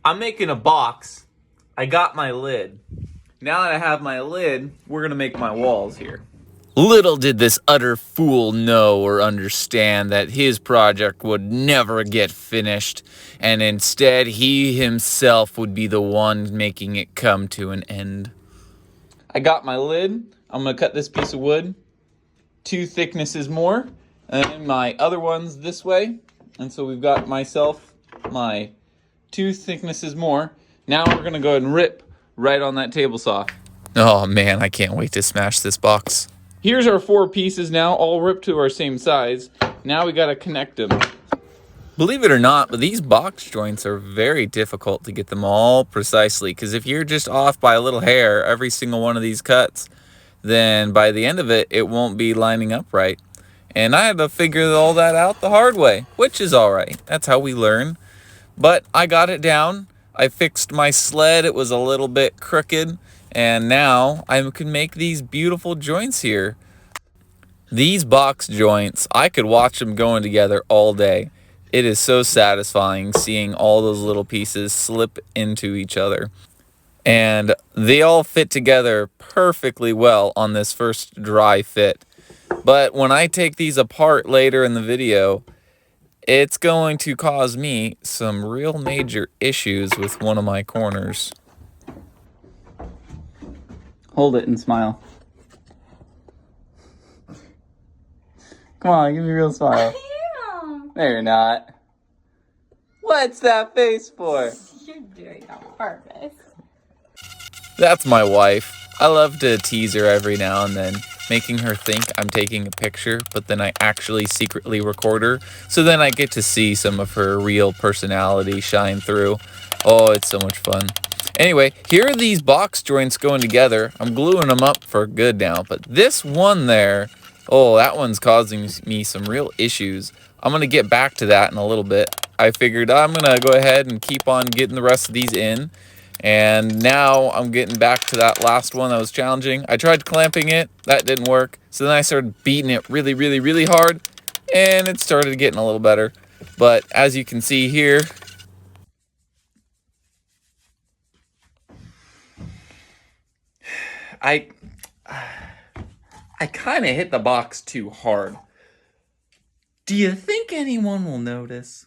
I'm making a box. I got my lid. Now that I have my lid, we're gonna make my walls here. Little did this utter fool know or understand that his project would never get finished, and instead he himself would be the one making it come to an end. I got my lid. I'm gonna cut this piece of wood 2 thicknesses more, and my other one's this way. And so we've got myself my 2 thicknesses more. Now we're gonna go ahead and rip right on that table saw. Oh man, I can't wait to smash this box. Here's our 4 pieces now, all ripped to our same size. Now we gotta connect them. Believe it or not, but these box joints are very difficult to get them all precisely, because if you're just off by a little hair every single one of these cuts, then by the end of it, it won't be lining up right. And I had to figure all that out the hard way, which is all right. That's how we learn. But I got it down. I fixed my sled. It was a little bit crooked. And now I can make these beautiful joints here. These box joints, I could watch them going together all day. It is so satisfying seeing all those little pieces slip into each other. And they all fit together perfectly well on this first dry fit. But when I take these apart later in the video, it's going to cause me some real major issues with one of my corners. Hold it and smile. Come on, give me a real smile. No, you're not. What's that face for? You're doing it on purpose. That's my wife. I love to tease her every now and then, making her think I'm taking a picture, but then I actually secretly record her, so then I get to see some of her real personality shine through. Oh, it's so much fun. Anyway, here are these box joints going together. I'm gluing them up for good now, but this one there, oh, that one's causing me some real issues. I'm going to get back to that in a little bit. I figured I'm going to go ahead and keep on getting the rest of these in. And now I'm getting back to that last one that was challenging. I tried clamping it. That didn't work. So then I started beating it really, really, really hard. And it started getting a little better. But as you can see here, I kind of hit the box too hard. Do you think anyone will notice?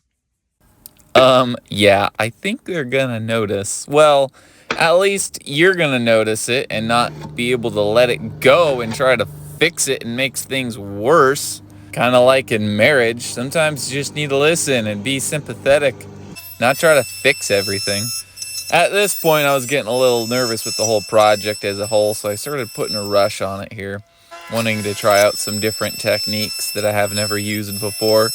Yeah, I think they're gonna notice. Well, at least you're gonna notice it and not be able to let it go and try to fix it and makes things worse. Kind of like in marriage, sometimes you just need to listen and be sympathetic, not try to fix everything. At this point, I was getting a little nervous with the whole project as a whole, so I started putting a rush on it here, wanting to try out some different techniques that I have never used before.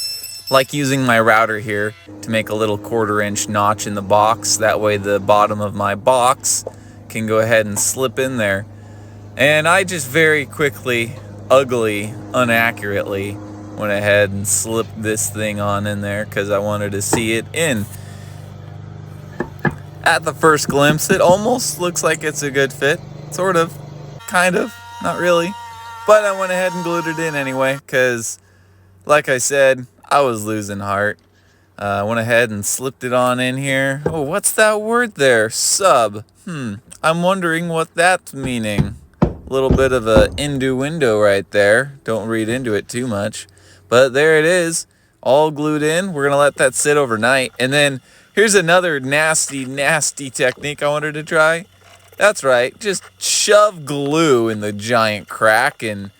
Like using my router here to make a little 1/4-inch notch in the box. That way the bottom of my box can go ahead and slip in there. And I just very quickly, ugly, inaccurately went ahead and slipped this thing on in there because I wanted to see it in. At the first glimpse, it almost looks like it's a good fit. Sort of. Kind of. Not really. But I went ahead and glued it in anyway because, like I said, I was losing heart. Went ahead and slipped it on in here. Oh, what's that word there? Sub. I'm wondering what that's meaning. A little bit of a innuendo right there. Don't read into it too much. But there it is. All glued in. We're going to let that sit overnight. And then here's another nasty, nasty technique I wanted to try. That's right. Just shove glue in the giant crack and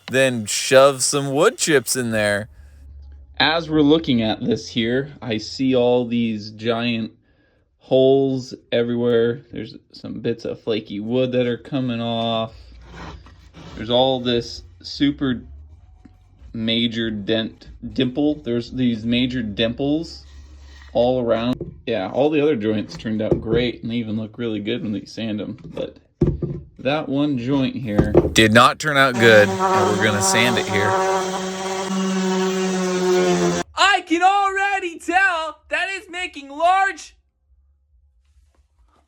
then shove some wood chips in there. As we're looking at this here, I see all these giant holes everywhere. There's some bits of flaky wood that are coming off. There's all this super major dimple. There's these major dimples all around. Yeah, all the other joints turned out great, and they even look really good when they sand them. But that one joint here did not turn out good, and we're gonna sand it here. I can already tell that it's making large...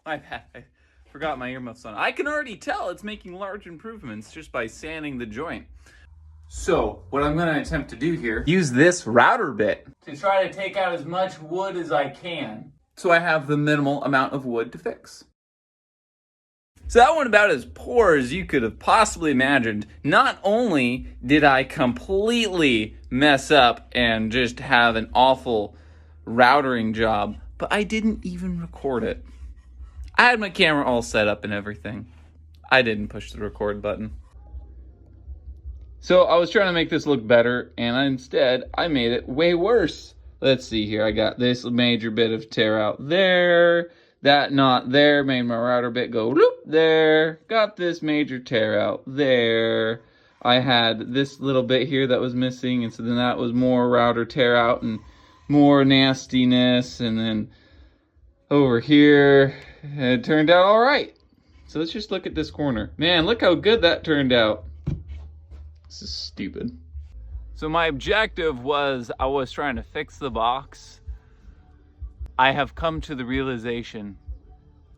My bad, I forgot my earmuffs on. I can already tell it's making large improvements just by sanding the joint. So, what I'm going to attempt to do here, use this router bit to try to take out as much wood as I can. so I have the minimal amount of wood to fix. So that went about as poor as you could have possibly imagined. Not only did I completely mess up and just have an awful routering job, but I didn't even record it. I had my camera all set up and everything. I didn't push the record button. So I was trying to make this look better, and instead I made it way worse. Let's see here. I got this major bit of tear out there. That knot there made my router bit go whoop there. Got this major tear out there. I had this little bit here that was missing, and so then that was more router tear out and more nastiness. And then over here, it turned out all right. So let's just look at this corner. Man, look how good that turned out. This is stupid. So my objective was I was trying to fix the box. I have come to the realization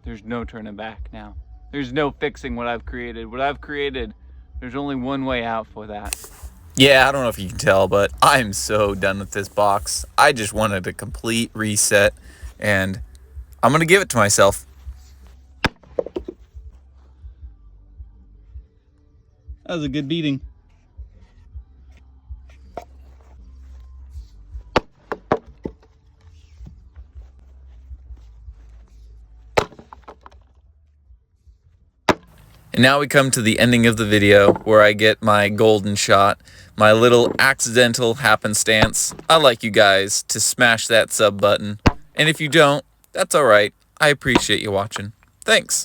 there's no turning back now. There's no fixing what I've created. What I've created, there's only one way out for that. Yeah, I don't know if you can tell, but I'm so done with this box. I just wanted a complete reset, and I'm going to give it to myself. That was a good beating. And now we come to the ending of the video where I get my golden shot, my little accidental happenstance. I like you guys to smash that sub button. And if you don't, that's alright. I appreciate you watching. Thanks.